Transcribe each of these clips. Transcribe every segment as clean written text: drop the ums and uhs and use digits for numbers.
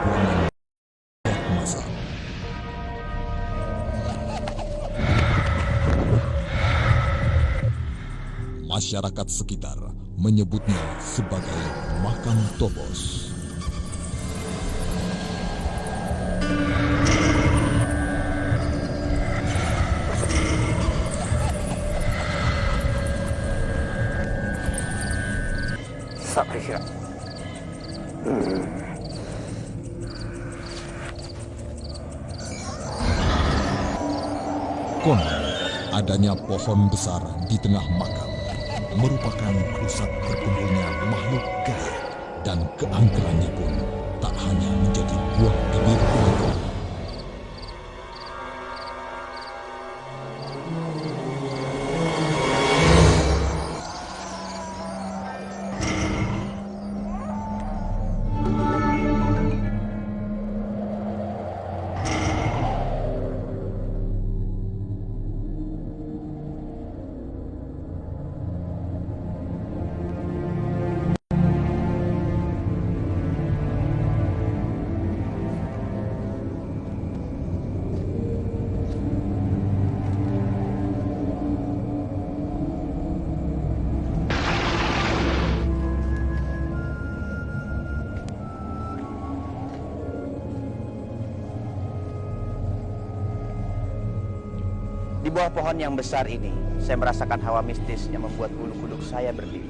ruangan masa. Masyarakat sekitar menyebutnya sebagai makam Tobos. Saprisya. Konon, adanya pohon besar di tengah makam merupakan pusat berkumpulnya makhluk gaib, dan keangkerannya pun tak hanya menjadi buah bibir belaka. Di bawah pohon yang besar ini, saya merasakan hawa mistis yang membuat bulu kuduk saya berdiri.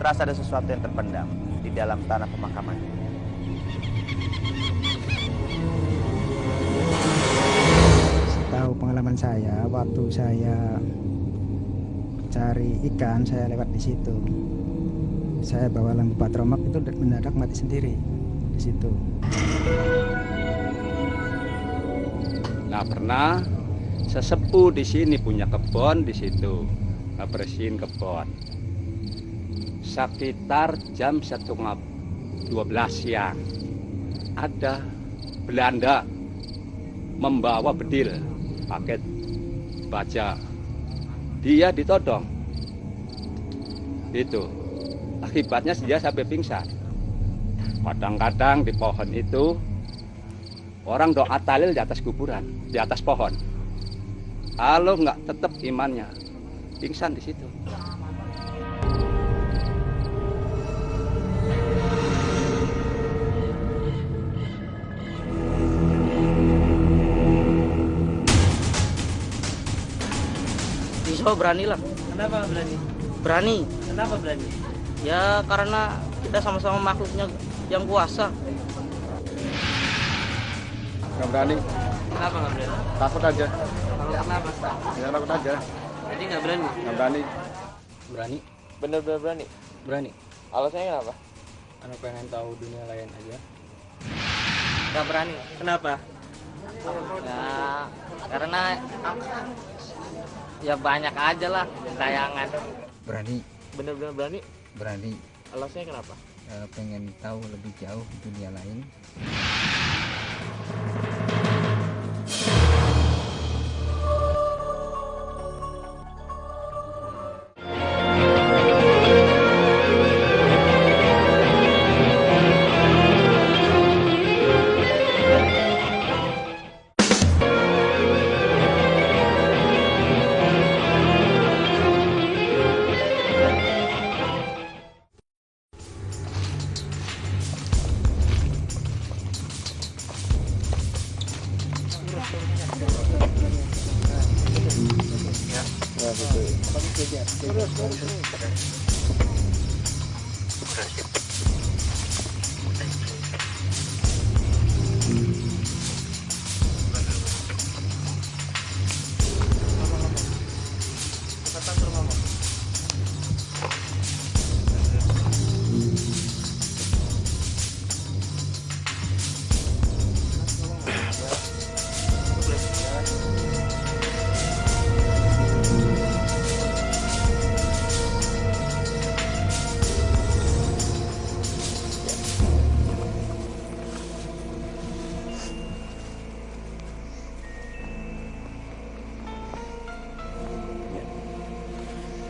Terasa ada sesuatu yang terpendam di dalam tanah pemakaman. Tahu pengalaman saya, waktu saya cari ikan, saya lewat di situ. Saya bawa lampu patromak itu mendadak mati sendiri di situ. Nah, pernah sesepuh di sini punya kebun di situ, ngebersihin kebun. Sekitar jam 1:12 siang, ada Belanda membawa bedil paket baja. Dia ditodong. Itu akibatnya dia sampai pingsan. Kadang-kadang di pohon itu orang doa tahlil di atas kuburan, di atas pohon. Kalau nggak tetap imannya, pingsan di situ. Pisau berani lah. Kenapa berani? Berani. Kenapa berani? Ya karena kita sama-sama makhluknya yang kuasa. Nggak berani, Kenapa nggak berani? takut aja. Kalau kenapa? Ya takut aja. Jadi nggak berani? Nggak berani. Berani. Bener-bener berani? Berani. Alasannya kenapa? Karena pengen tahu dunia lain aja. Nggak berani. Kenapa? Ya karena ya banyak aja lah tayangan. Berani, Bener-bener berani? berani. Alasannya kenapa? Pengen tahu lebih jauh dunia lain.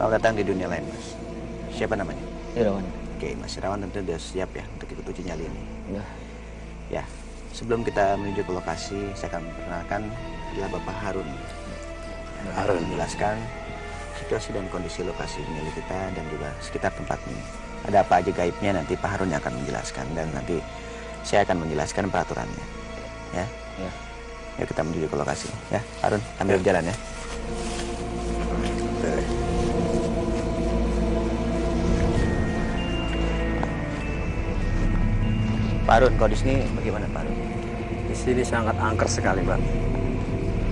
Selamat datang di dunia lain, Mas. Siapa namanya? Irawan. Oke, Mas Irawan tentu sudah siap ya untuk ikut uji nyali ini. Ya. Ya, sebelum kita menuju ke lokasi, saya akan memperkenalkan adalah Bapak Harun. Harun menjelaskan situasi dan kondisi lokasi milik kita dan juga sekitar tempat ini. Ada apa aja gaibnya nanti Pak Harun yang akan menjelaskan dan nanti saya akan menjelaskan peraturannya. Ya. Ya. Ya kita menuju ke lokasi. Ya, Harun ambil jalan ya. Pak Harun, kau di sini bagaimana Pak Harun? Di sini sangat angker sekali, Bang.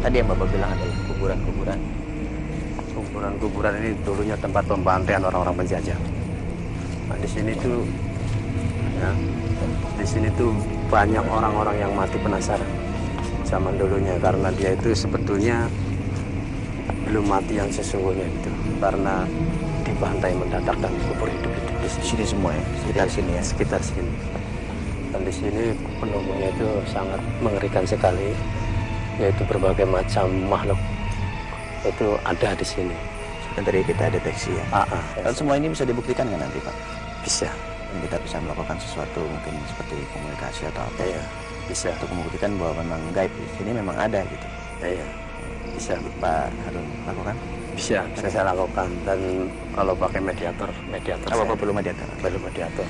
Tadi yang Bapak bilang adalah kuburan-kuburan. Kuburan-kuburan ini dulunya tempat pembantaian orang-orang penjajah. Nah, di sini tuh, ya, di sini tuh banyak orang-orang yang mati penasaran zaman dulunya karena dia itu sebetulnya belum mati yang sesungguhnya itu karena dibantai mendadak dan kubur hidup-hidup di Sini semua ya, sekitar sini ya. sekitar sini. Dan di sini penunggunya itu sangat mengerikan sekali, yaitu berbagai macam makhluk itu ada di sini. Seperti tadi kita deteksi ya. Dan semua ini bisa dibuktikan nggak nanti Pak? Bisa. Dan kita bisa melakukan sesuatu mungkin seperti komunikasi atau apa Ya, bisa. untuk membuktikan bahwa memang gaib di sini memang ada gitu. Ya, bisa. Pak Harun lakukan? Bisa saya lakukan. Dan kalau pakai mediator Apa saya perlu mediator? belum mediator.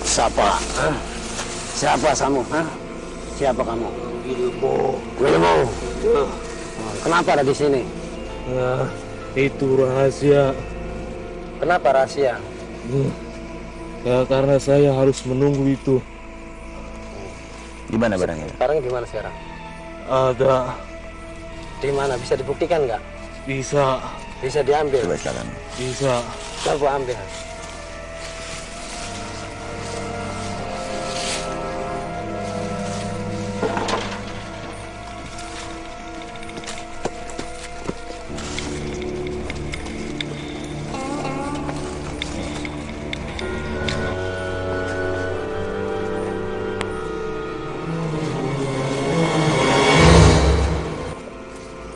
Siapa? Siapa kamu? Siapa kamu? Wilmo. Kenapa ada di sini? Itu rahasia. Kenapa rahasia? Ya karena saya harus menunggu itu. Di mana barangnya? Sekarang di mana sekarang? Ada, Di mana? Bisa dibuktikan nggak? bisa, Bisa diambil. Coba silakan. bisa. Coba ambil.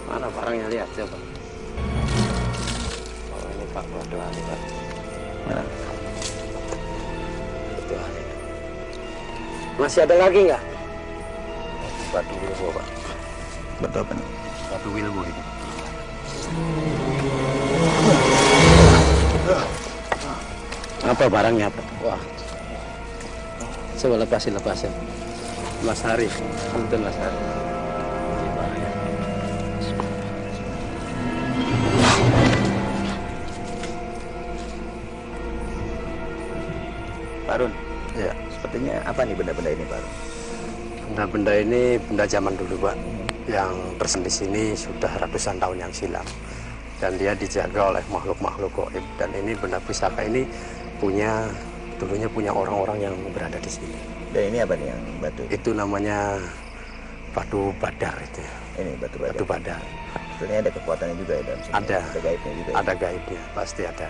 Mana barangnya, lihat coba. Oh ini Pak, batu ahli Pak. Mana? Batu ahli. Masih ada lagi nggak? Batu Wilmo Pak. Betul apa nih? Batu Wilmo itu. Apa barangnya Pak? Wah. Coba lepasin. Mas Hari, Punten Mas Hari. Ini barangnya. Pak Harun, Ya, sepertinya apa nih benda-benda ini Pak Harun? benda-benda ini benda zaman dulu Pak, yang tersimpan di sini sudah ratusan tahun yang silam, dan dia dijaga oleh makhluk-makhluk gaib. Dan ini benda pusaka ini dulunya punya orang-orang yang berada di sini. Dan ini apa nih yang batu? Itu namanya batu badar itu. Ini batu batu. Batu badar. Sebenarnya ada kekuatannya juga ya dalam sini. Ada. Ada gaibnya juga. Ada gaibnya, pasti ada.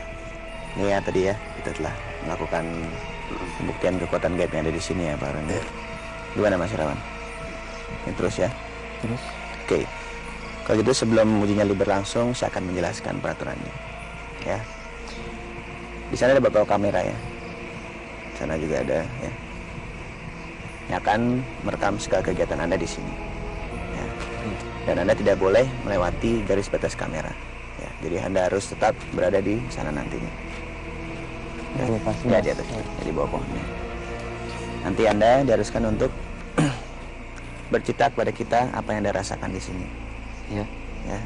Ini ya tadi ya kita telah melakukan pembuktian kekuatan gaib yang ada di sini ya Pak Harun. Ya. Gimana Mas Irawan? Ini terus ya. Terus Oke. Kalau gitu sebelum uji nyali berlangsung saya akan menjelaskan peraturannya. Ya. Di sana ada beberapa kamera ya. Di sana juga ada ya. Yang akan merekam segala kegiatan Anda di sini. Ya. Dan Anda tidak boleh melewati garis batas kamera. Ya. Jadi Anda harus tetap berada di sana nantinya. Ya, ya di atas, ya, di bawah pohonnya. Nanti Anda diharuskan untuk bercerita kepada kita apa yang Anda rasakan di sini. Ya. Ya.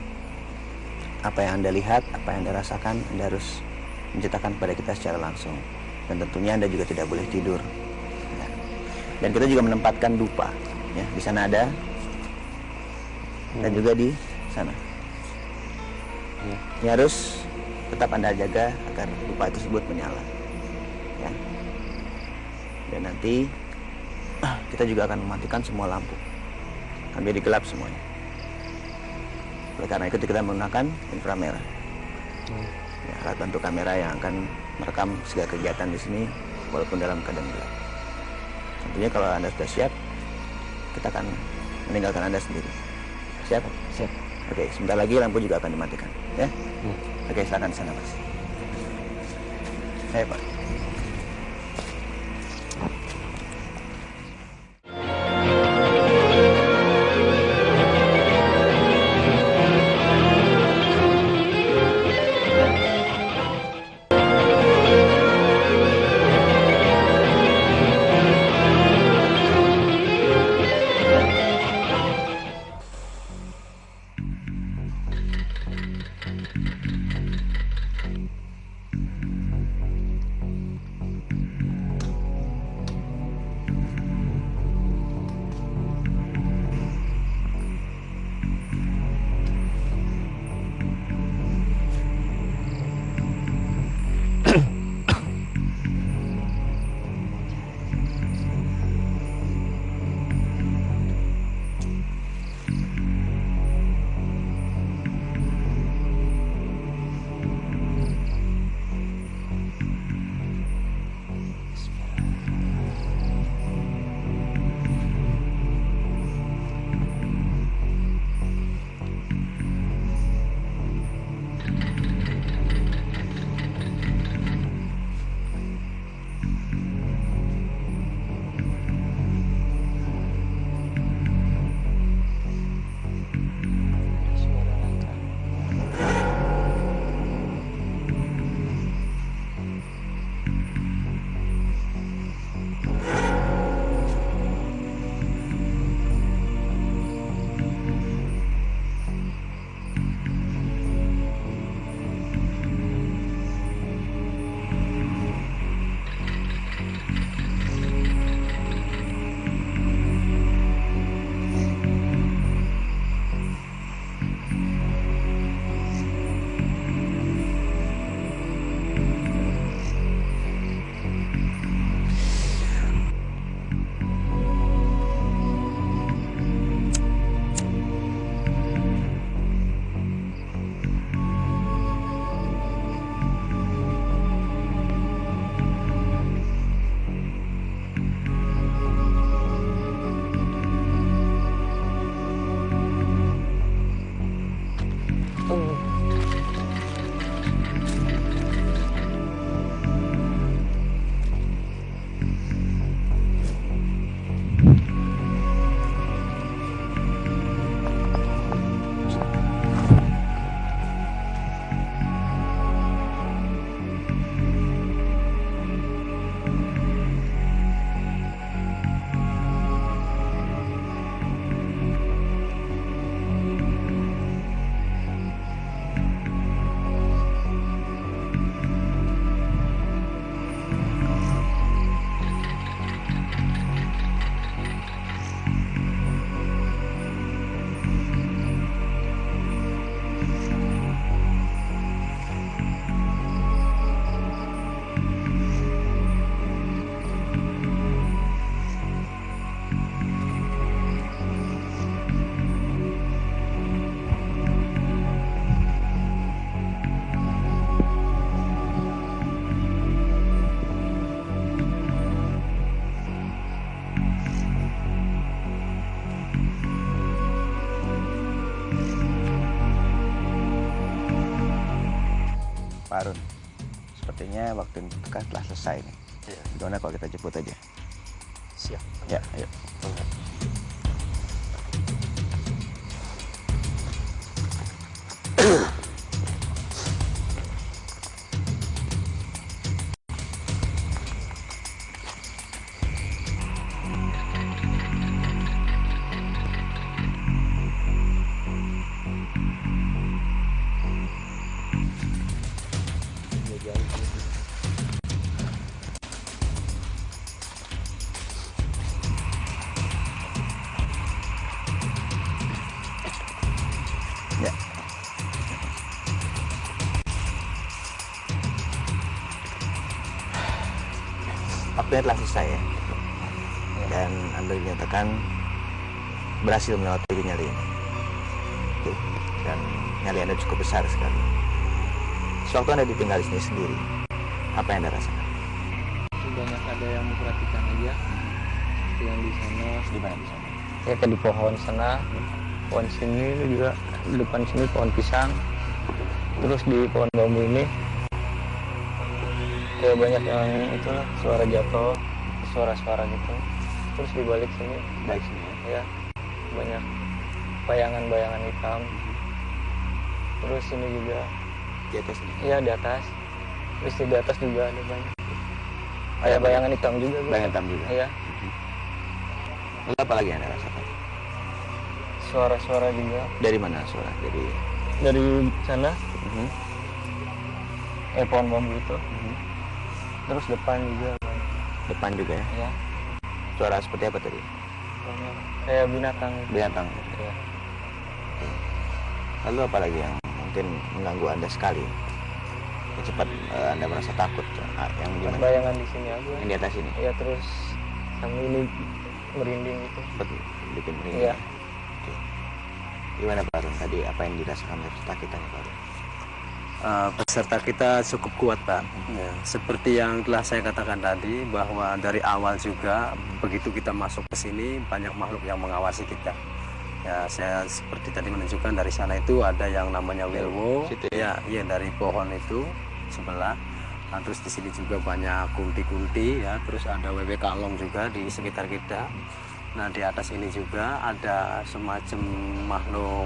Apa yang Anda lihat, apa yang Anda rasakan, Anda harus menceritakan kepada kita secara langsung. Dan tentunya Anda juga tidak boleh tidur. Ya. Dan kita juga menempatkan dupa. Ya, di sana ada. Dan juga di sana. Ini harus tetap Anda jaga agar pipa tersebut menyala. Ya. Dan nanti kita juga akan mematikan semua lampu. Akan menjadi gelap semuanya. Oleh karena itu kita menggunakan inframerah. Ya, alat bantu kamera yang akan merekam segala kegiatan di sini walaupun dalam keadaan gelap. Tentunya kalau Anda sudah siap, kita akan meninggalkan Anda sendiri. Siap? Siap. Oke, sebentar lagi lampu juga akan dimatikan, ya? Oke, silakan di sana, Mas. Saya, Pak. Pak Harun, sepertinya waktu yang ditentukan telah selesai nih. Ya. Gimana kalau kita jemput aja? Siap. Ya, ayo. waktunya telah selesai ya. Dan Anda dinyatakan berhasil melewati uji nyali ini. Oke. Dan nyali Anda cukup besar sekali. Sewaktu Anda ditinggal di sini sendiri, apa yang Anda rasakan? Banyak ada yang memperhatikan aja. Yang di sana. Di mana di sana? Ya kayak di pohon sana, pohon sini juga, di depan sini pohon pisang. Terus di pohon bambu ini kayak banyak yang itu lah, suara jatuh, suara-suara gitu. Terus di balik sini, ya banyak bayangan-bayangan hitam. Terus ini juga Di atas ini? iya di atas. Terus di atas juga ada banyak kayak bayangan hitam juga. Bayangan hitam juga? Iya. Lalu apa lagi yang Anda rasakan? Suara-suara juga. Dari mana suara? Dari sana. Pohon bambu itu. Terus depan juga. Depan juga ya? Ya. Suara seperti apa tadi? Kayak binatang. Binatang. Ya. Lalu apa lagi yang mungkin mengganggu Anda sekali? Cepat Anda merasa takut? Yang di mana? Bayangan di sini aja. Yang di atas ini? Ya terus sambil ini merinding itu. Bikin merinding? Iya. Oke. Gimana Pak Arun? Tadi apa yang dirasakan oleh peserta kita nih Pak Arun? Peserta kita cukup kuat Pak. Ya, seperti yang telah saya katakan tadi bahwa dari awal juga begitu kita masuk ke sini banyak makhluk yang mengawasi kita. Ya saya seperti tadi menunjukkan dari sana itu ada yang namanya wilwo. Ya, dari pohon itu sebelah. Nah, terus di sini juga banyak kunti-kunti ya. Terus ada wewe kalong juga di sekitar kita. Nah di atas ini juga ada semacam makhluk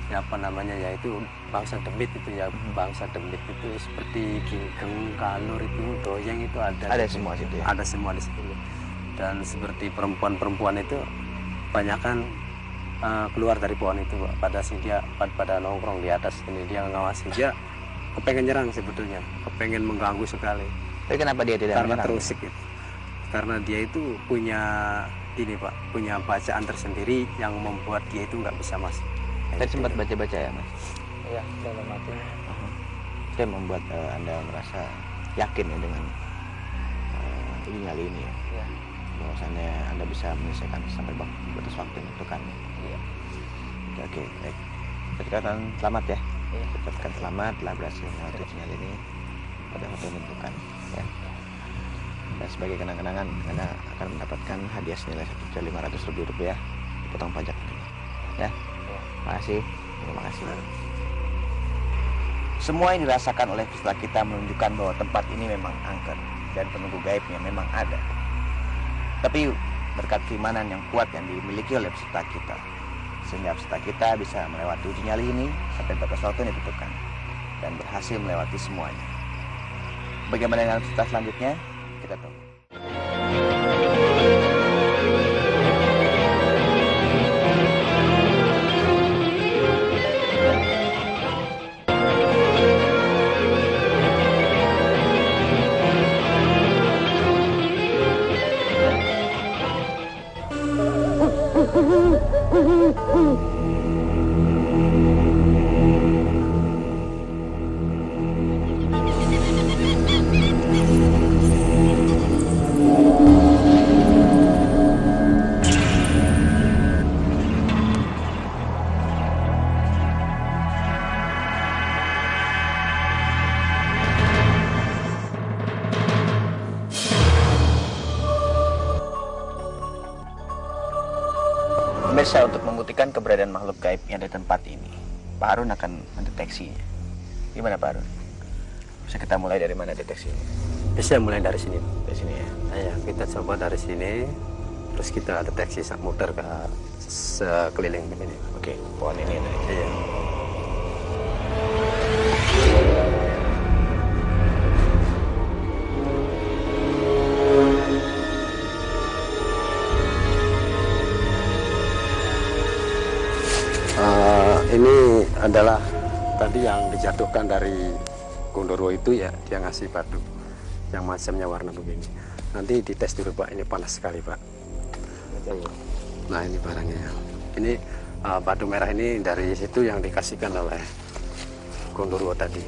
ya apa namanya yaitu bangsa demit itu ya, bangsa demit itu seperti gingkeng, kalur itu, doyeng itu ada semua situ ya? Ada semua di situ. Dan seperti perempuan-perempuan itu banyakkan keluar dari pohon itu pada nongkrong di atas ini, dia ngawasi, dia kepengen nyerang sebetulnya, kepengen mengganggu sekali. Tapi kenapa dia tidak karena menyerang? terusik itu, karena dia itu punya ini Pak, punya bacaan tersendiri yang membuat dia itu nggak bisa masuk. Tadi sempat baca-baca ya Mas? Iya, dalam hatinya. Itu yang membuat Anda merasa yakin ya dengan uji nyali ini ya? Iya. Bahwasannya Anda bisa menyelesaikan sampai batas waktu yang ditentukan. Iya. Oke, baik. Ucapkan selamat ya. Iya. Ucapkan selamat telah berhasil melewati uji nyali ini pada waktu yang ditentukan ya. Dan sebagai kenang-kenangan Anda akan mendapatkan hadiah senilai Rp1.500.000 potong pajak ya. Terima kasih. Terima kasih. Semua yang dirasakan oleh peserta kita menunjukkan bahwa tempat ini memang angker dan penunggu gaibnya memang ada. Tapi berkat keimanan yang kuat yang dimiliki oleh peserta kita, sehingga peserta kita bisa melewati uji nyali ini sampai batas waktu yang ditentukan dan berhasil melewati semuanya. Bagaimana dengan peserta selanjutnya? Kita tunggu. Pemirsa, untuk membuktikan keberadaan makhluk gaib yang ada di tempat ini, Pak Harun akan mendeteksinya. Gimana Pak Harun? Bisa kita mulai dari mana deteksinya? Bisa mulai dari sini. Dari sini ya? Ya, kita coba dari sini, terus kita deteksi muter ke sekeliling ini. Oke, pohon ini ada. Iya. Ini adalah tadi yang dijatuhkan dari Gondoro itu ya, dia ngasih batu yang macamnya warna begini. Nanti dites dulu Pak, ini panas sekali Pak. Nah ini barangnya ya. Ini batu merah ini dari situ yang dikasihkan oleh Gondoro tadi.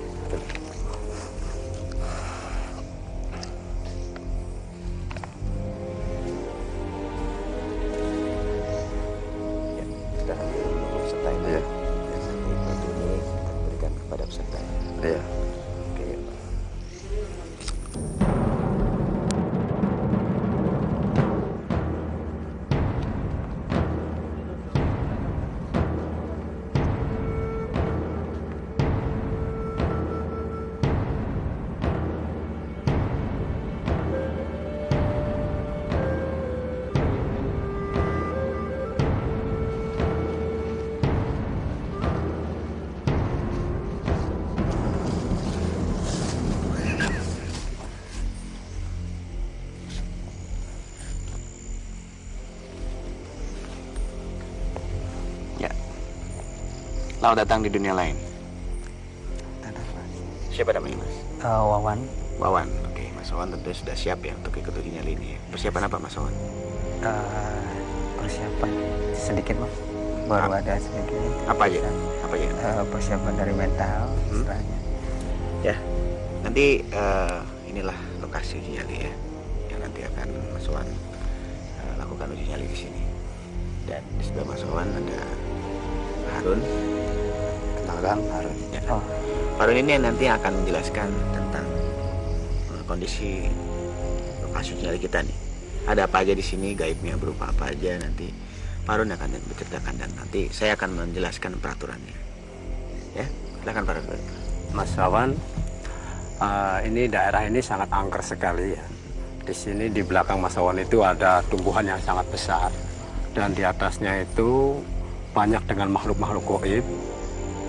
Selamat datang di dunia lain. Siapa namanya Mas? Wawan. Wawan. Oke, Mas Wawan tentu sudah siap ya untuk ikut uji nyali ini. Persiapan apa Mas Wawan? Persiapan sedikit Mas, baru ada sedikit. Apa aja? Apa aja? Persiapan dari mental, istilahnya. Ya, nanti inilah lokasi uji nyali ya, yang nanti akan Mas Wawan lakukan uji nyali di sini. Dan di sebelah Mas Wawan ada Harun. Kenalkan Harun. Ya. Harun ini yang nanti akan menjelaskan tentang kondisi lokasi uji nyali kita nih. Ada apa aja di sini, gaibnya berupa apa aja, nanti Pak Harun akan menceritakan dan nanti saya akan menjelaskan peraturannya. Ya, silakan Pak Harun. Mas Wawan, ini daerah ini sangat angker sekali ya. Di sini di belakang Mas Wawan itu ada tumbuhan yang sangat besar dan di atasnya itu banyak dengan makhluk-makhluk gaib.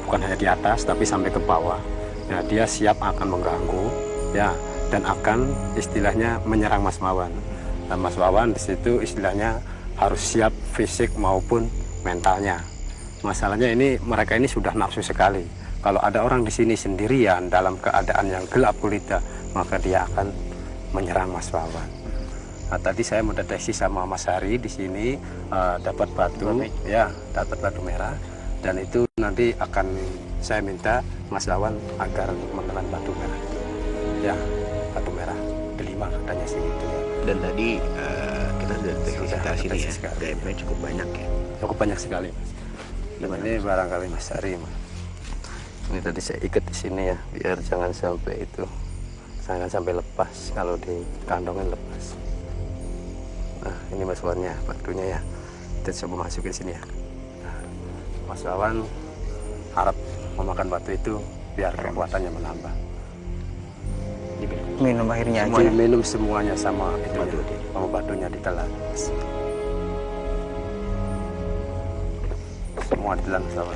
Bukan hanya di atas tapi sampai ke bawah. Nah, dia siap akan mengganggu ya dan akan istilahnya menyerang Mas Wawan. Nah, Mas Wawan di situ istilahnya harus siap fisik maupun mentalnya. Masalahnya ini mereka ini sudah nafsu sekali. Kalau ada orang di sini sendirian dalam keadaan yang gelap gulita, maka dia akan menyerang Mas Wawan. Nah, tadi saya mendeteksi sama Mas Hari di sini dapat batu, ya, dapat batu merah, dan itu nanti akan saya minta Mas Wawan agar menelan batu merah, ya, batu merah delima katanya sih itu ya. Dan tadi kita sudah deteksi sini ya, gaibnya cukup banyak ya. Cukup banyak sekali. Dan ini barangkali Mas Hari, Mas. Ini tadi saya ikat di sini ya, biar jangan sampai lepas. Kalau di kandongan lepas. Nah, ini Mas Wawannya, batunya ya. Kita coba masukin sini ya. Nah, Mas Wawan harap memakan batu itu biar kekuatannya menambah. Minum airnya aja. Minum semuanya sama itu sama batunya ditelan. Semua ditelan sama.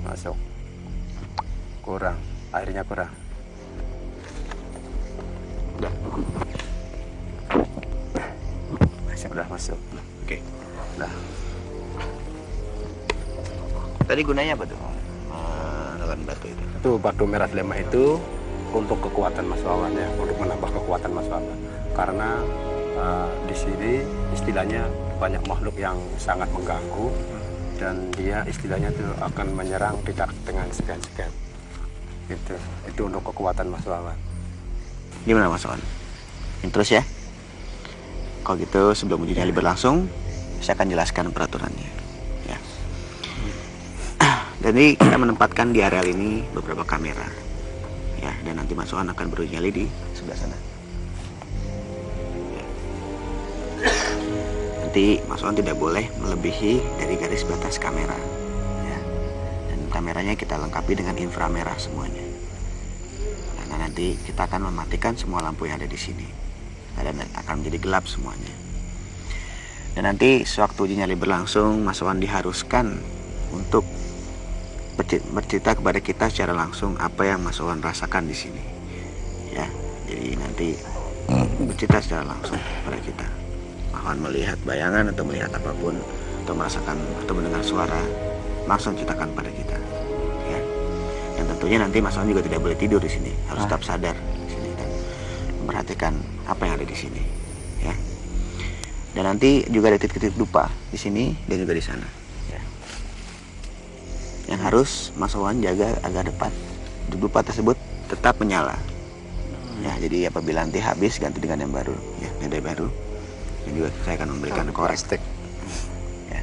Masuk. Kurang, airnya kurang. Udah. Udah masuk. Oke. Nah. Tadi gunanya apa tuh? Menelan batu itu. Itu batu merah delima itu untuk kekuatan Mas Wawan ya, untuk menambah kekuatan Mas Wawan. Karena di sini istilahnya banyak makhluk yang sangat mengganggu dan dia istilahnya itu akan menyerang tidak dengan segan-segan. Itu untuk kekuatan Mas Wawan. Gimana Mas Wawan? Terus ya. Kalau gitu sebelum uji nyali berlangsung, saya akan jelaskan peraturannya. Jadi kita menempatkan di areal ini beberapa kamera, ya, dan nanti Mas Wawan akan beruji nyali di sebelah sana. Ya. Nanti Mas Wawan tidak boleh melebihi dari garis batas kamera, ya. Dan kameranya kita lengkapi dengan inframerah semuanya. Karena nanti kita akan mematikan semua lampu yang ada di sini, dan akan menjadi gelap semuanya. Dan nanti sewaktu uji nyali berlangsung, Mas Wawan diharuskan untuk bercerita kepada kita secara langsung apa yang Mas Wawan rasakan di sini, ya. Jadi nanti bercerita secara langsung kepada kita. Mas Wawan melihat bayangan atau melihat apapun atau merasakan atau mendengar suara, langsung ceritakan pada kita, ya. Dan tentunya nanti Mas Wawan juga tidak boleh tidur di sini, harus tetap sadar di sini dan memperhatikan apa yang ada di sini, ya. Dan nanti juga ada titik-titik dupa di sini dan juga di sana. Yang harus Mas Wawan jaga agar dupa tersebut tetap menyala. Ya, jadi apabila nanti habis ganti dengan yang baru, ya, yang baru. Dan juga saya akan memberikan korek, ya,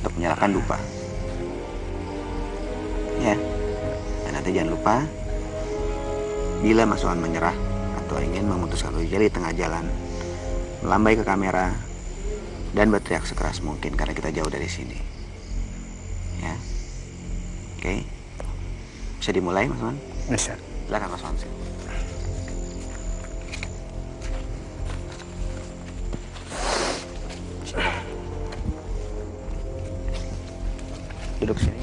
untuk menyalakan dupa. Ya. Dan nanti jangan lupa, bila Mas Wawan menyerah atau ingin memutuskan uji nyali di tengah jalan, melambai ke kamera dan berteriak sekeras mungkin karena kita jauh dari sini. Ya. Oke, bisa dimulai Mas Wawan? Bisa. Silakan Mas Wawan. Duduk sini.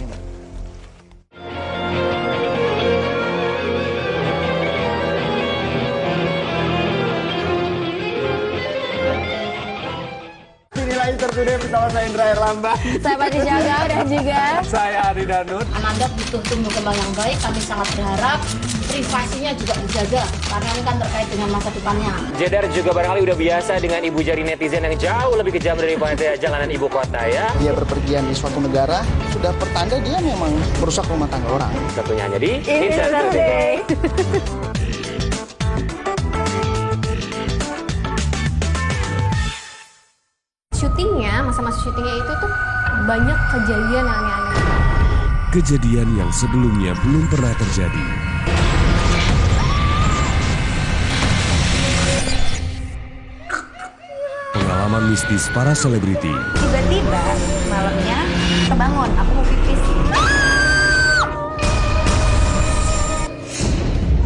Studio bersama saya Indra Herlambang. Saya Pati Syaga dan juga saya Ari Danut. Ananda butuh tumbuh kembang yang baik. Kami sangat berharap privasinya juga dijaga karena ini kan terkait dengan masa depannya. Jedar juga barangkali udah biasa dengan ibu jari netizen yang jauh lebih kejam daripada jalanan ibu kota ya. Dia berpergian di suatu negara, sudah pertanda dia memang merusak rumah tangga orang. Tentunya hanya di Insight Today. Syutingnya, masa-masa syutingnya itu tuh banyak kejadian yang aneh-aneh. Kejadian yang sebelumnya belum pernah terjadi. Pengalaman mistis para selebriti. Tiba-tiba malamnya kebangun, aku mau pipis.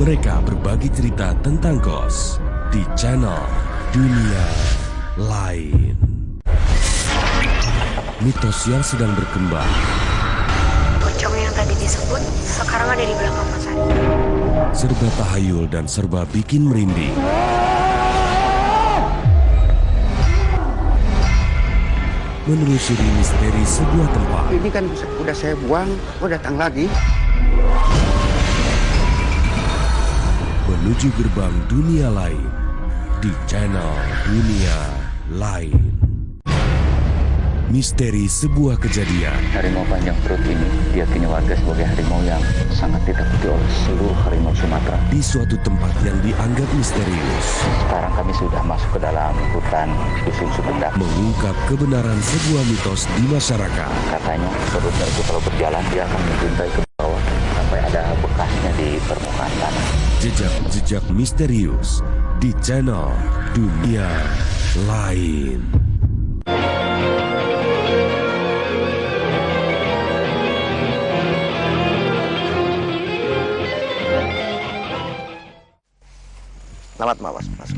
Mereka berbagi cerita tentang ghost di channel Dunia Lain. Mitos yang sedang berkembang. Pocong yang tadi disebut sekarang ada di belakang Mas Ari. Serba tahayul dan serba bikin merinding. Menelusuri misteri sebuah tempat. Ini kan udah saya buang, datang lagi. Menuju gerbang dunia lain di channel Dunia Lain. Misteri sebuah kejadian. Harimau panjang perut ini diyakini warga sebagai harimau yang sangat ditakuti oleh seluruh harimau Sumatera. Di suatu tempat yang dianggap misterius. Sekarang kami sudah masuk ke dalam hutan Dusun Sumedang. Mengungkap kebenaran sebuah mitos di masyarakat. Katanya perutnya itu kalau berjalan dia akan menjuntai ke bawah sampai ada bekasnya di permukaan tanah. Jejak-jejak misterius di channel Dunia Lain. Selamat malam, Mas.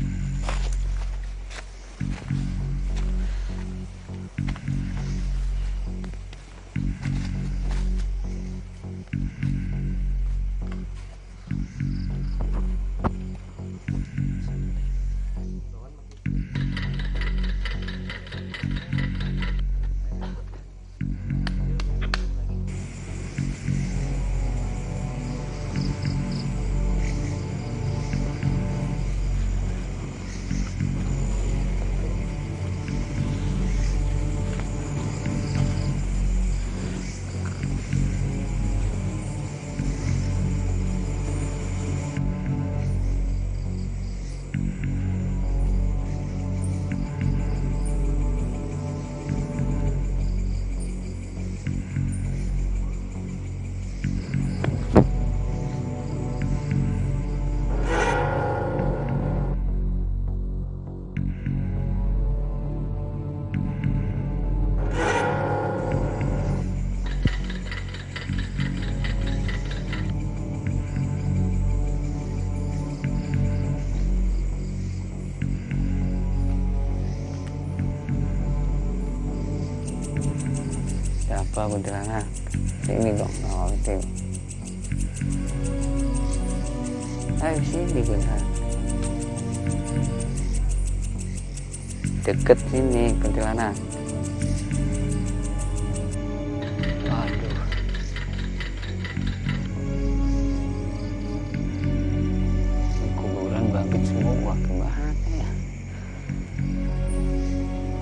Siapa kuntilanak? Sini dong, itu. Ayo sini kuntilanak. Deket sini kuntilanak. Aduh. Kuburan bangkit semua gimana ya?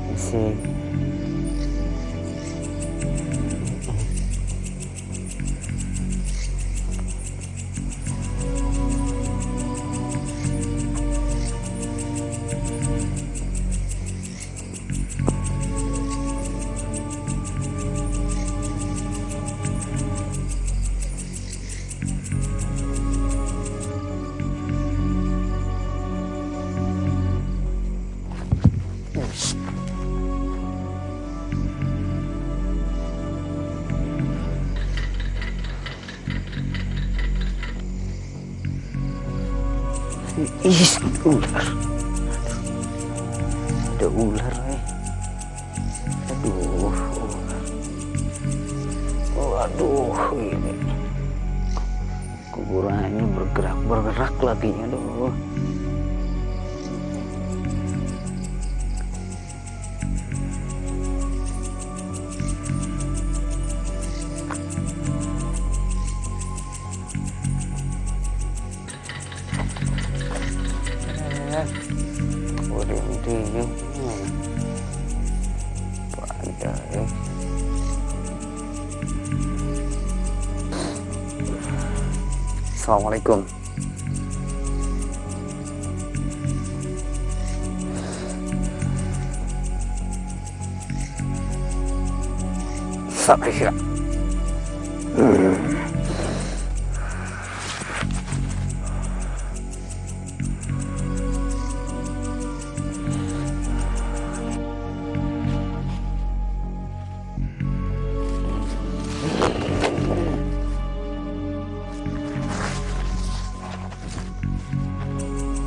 Masih. Ih, ular. Ada ular, Aduh, ular. Waduh, ini kuburannya bergerak lagi, aduh. Assalamualaikum. Satria.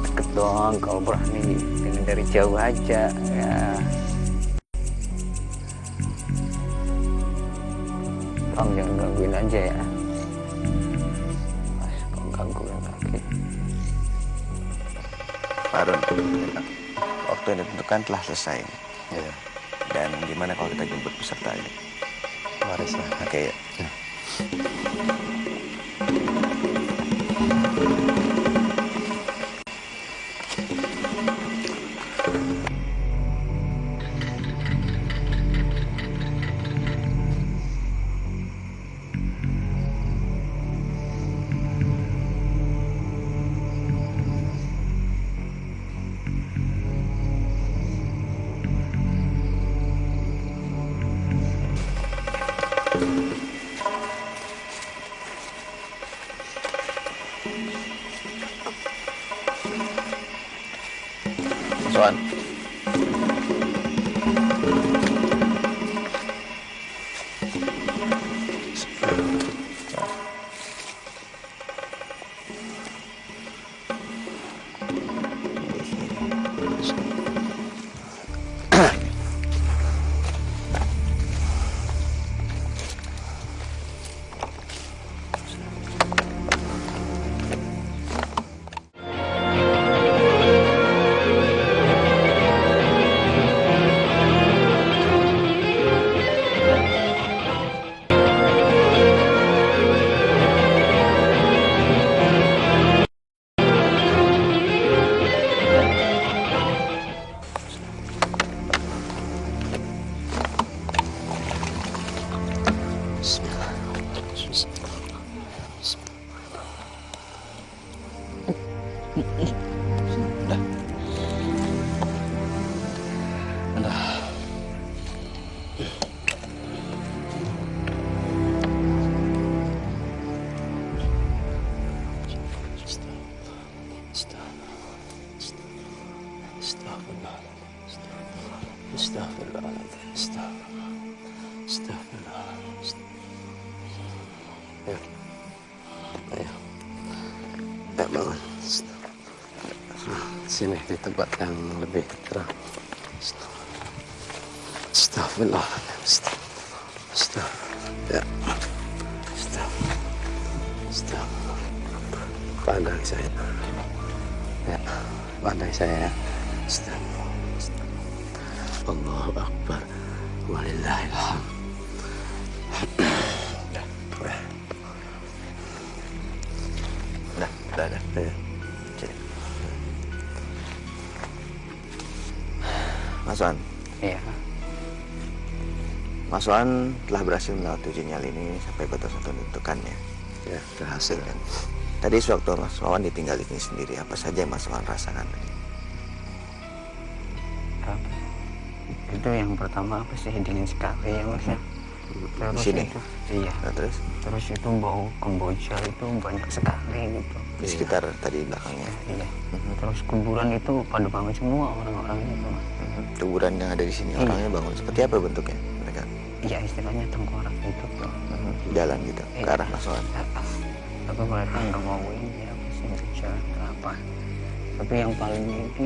Deket doang kalau berani, dengan dari jauh aja ya. Bang jangan gangguin aja ya. Kok gangguin lagi. Harun, waktu yang ditentukan telah selesai. Ya. Dan gimana kalau kita jemput peserta ini? Mari sah. Oke ya. Soan. Ya. Ayo. Ya, bangun. Sini di tempat yang lebih terang. Astagfirullah. Ya. Pandang saya. Ya. Pandang saya. Allahu Akbar. Walillahilhamd. Udah. Ya. Mas Wan. Iya. Mas Wan telah berhasil melewati uji nyali ini sampai batas waktu ditentukannya. Ya, berhasil kan. Tadi sewaktu Mas Wan ditinggal ini sendiri, apa saja yang Mas Wan rasakan tadi? Itu yang pertama apa sih, dingin sekali ya Mas ya. Terus Di sini? itu, iya. Nah, terus itu bau kombucha itu banyak sekali gitu. di sekitar tadi belakangnya. Iya. Terus kuburan itu pada bangun semua orang-orangnya itu. Kuburan yang ada di sini orangnya bangun seperti apa bentuknya mereka? Iya, istilahnya tengkorak itu tuh. Jalan gitu ke arah Mas Wan. Tapi mereka nggak mau ini apa sih, berjalan ke apa. Tapi yang paling itu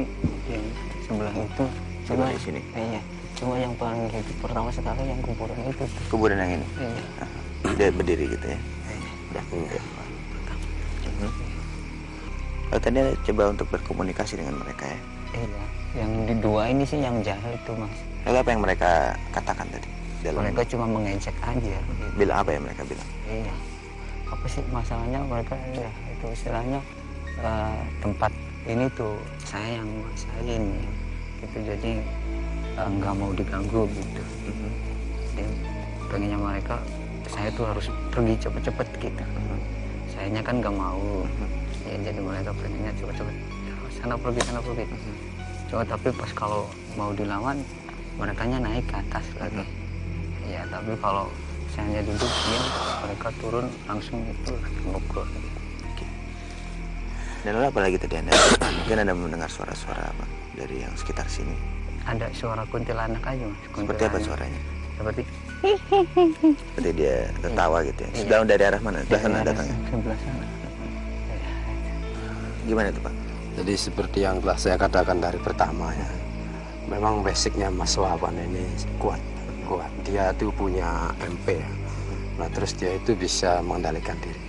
yang sebelah itu Sebelah di sini. Iya. Cuma yang paling gitu pertama sekali yang kuburan itu. Kuburan yang ini. Iya. Dia berdiri gitu ya. Udah. Oh, tadi ada coba untuk berkomunikasi dengan mereka ya. Iya. Yang di dua ini sih yang jahil itu Mas. Lalu apa yang mereka katakan tadi? Mereka cuma mengejek aja. Gitu. Bilang apa yang mereka bilang? Iya. Apa sih masalahnya mereka ya itu istilahnya tempat ini tuh saya yang nguasain gitu, jadi nggak mau diganggu gitu. Jadi pengennya mereka saya tuh harus pergi cepet-cepet gitu. sayanya kan nggak mau. Ya jadi mereka pengennya coba-coba sana pergi. Coba tapi pas kalau mau dilawan mereka naik ke atas lagi. Ya tapi kalau sayanya duduk diam, mereka turun langsung itu ngobrol. Dan lalu apa lagi tadi Anda? Mungkin Anda mendengar suara-suara apa dari yang sekitar sini? Ada suara kuntilanak aja Mas. Seperti apa suaranya? Seperti seperti dia tertawa gitu ya. Sudah dari arah mana? Dari sana datangnya? Sebelah sana. Gimana itu Pak? Jadi seperti yang telah saya katakan dari pertamanya, memang basicnya Mas Wawan ini kuat. Dia tuh punya MP ya. Nah terus dia itu bisa mengendalikan diri.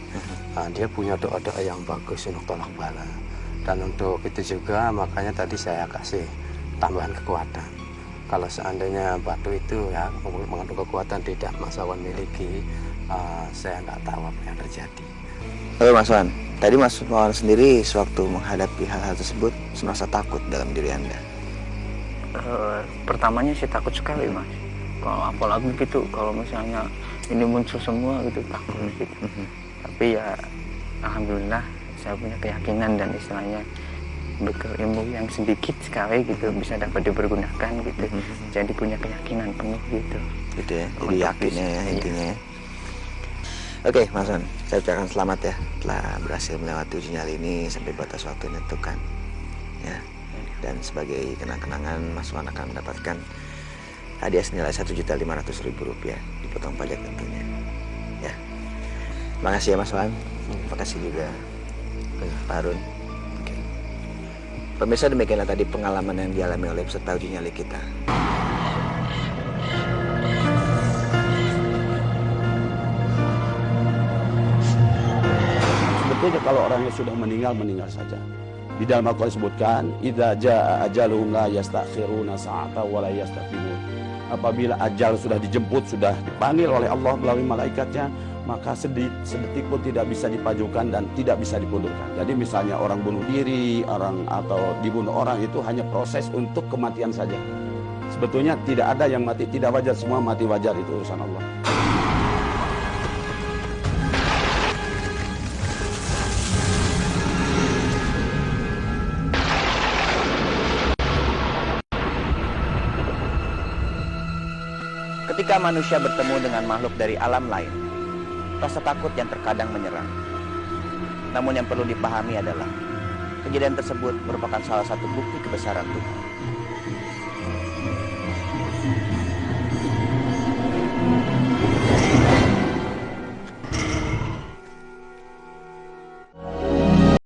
Nah, dia punya doa-doa yang bagus untuk tolak bala. Dan untuk itu juga makanya tadi saya kasih tambahan kekuatan. Kalau seandainya batu itu ya mengandung kekuatan tidak Mas Wawan miliki, saya nggak tahu apa yang terjadi. Oke Mas Wawan, tadi Mas Wawan sendiri sewaktu menghadapi hal-hal tersebut merasa takut dalam diri Anda? Pertamanya sih takut sekali Mas. Kalau apalagi gitu, kalau misalnya ini muncul semua gitu takut gitu. Tapi ya alhamdulillah saya punya keyakinan dan istilahnya berilmu yang sedikit sekali gitu bisa dapat dipergunakan gitu. Jadi punya keyakinan penuh gitu. Gitu ya. Jadi yakinnya ya intinya. Ya. Oke Mas Wawan, saya ucapkan selamat ya telah berhasil melewati uji nyali ini sampai batas waktu yang ditentukan. Ya. Dan sebagai kenang-kenangan Mas Wawan akan mendapatkan hadiah senilai Rp1.500.000 dipotong pajak tentunya. Ya. Terima kasih ya Mas Wawan. Terima kasih juga Pak Harun. Pemirsa, demikianlah tadi pengalaman yang dialami oleh peserta uji nyali kita. Sebetulnya kalau orangnya sudah meninggal saja. Di dalam Al-Quran disebutkan, idza jaa ajaluhum la yastakhiruna sa'ata wa la yastaqdimun. Apabila ajal sudah dijemput, sudah dipanggil oleh Allah melalui malaikatnya, maka sedetik pun tidak bisa dipajukan dan tidak bisa dipundurkan. Jadi misalnya orang bunuh diri, atau dibunuh orang itu hanya proses untuk kematian saja. Sebetulnya tidak ada yang mati tidak wajar, semua mati wajar, itu urusan Allah. Ketika manusia bertemu dengan makhluk dari alam lain, rasa takut yang terkadang menyerang. Namun yang perlu dipahami adalah kejadian tersebut merupakan salah satu bukti kebesaran Tuhan.